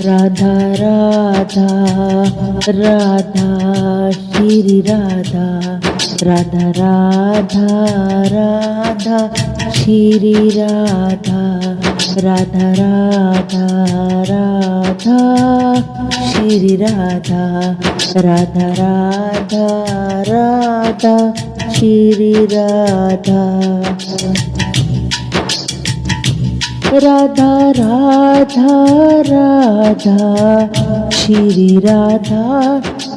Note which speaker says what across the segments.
Speaker 1: Radha Radha Radha Shri Radha Radha Radha Radha Shri Radha Radha Radha Radha Shri Radha Radha Radha Radha Shri Radha Radha Radha Radha Shri Radha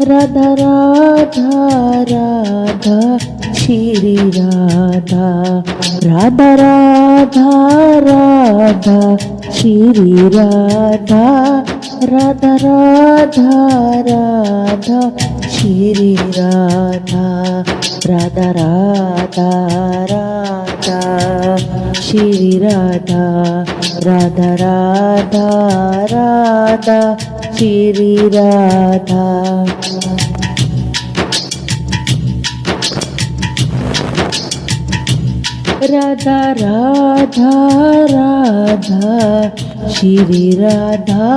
Speaker 1: Radha Radha Radha Shri Radha Radha Radha Radha Shri Radha Radha Radha Radha Shri Radha Radha Radha Radha Shri Radha Radha Radha Radha Shri Radha Radha Radha Radha Shri Radha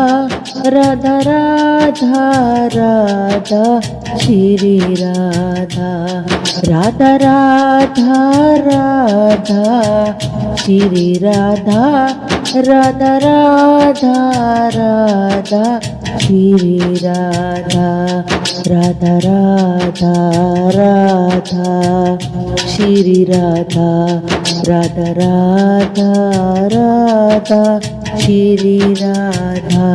Speaker 1: Radha Radha Radha Shri Radha Radha Radha Radha Shri Radha Radha Radha Radha Shri Radha Radha Radha Radha Shri Radha Radha Radha Radha Shri Radha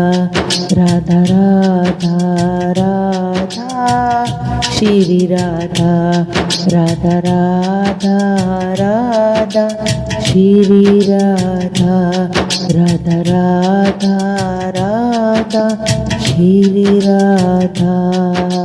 Speaker 1: Radha Radha Radha Shri Radha Radha Radha Radha Shri Radha Radha Radha Radha Shri Radha.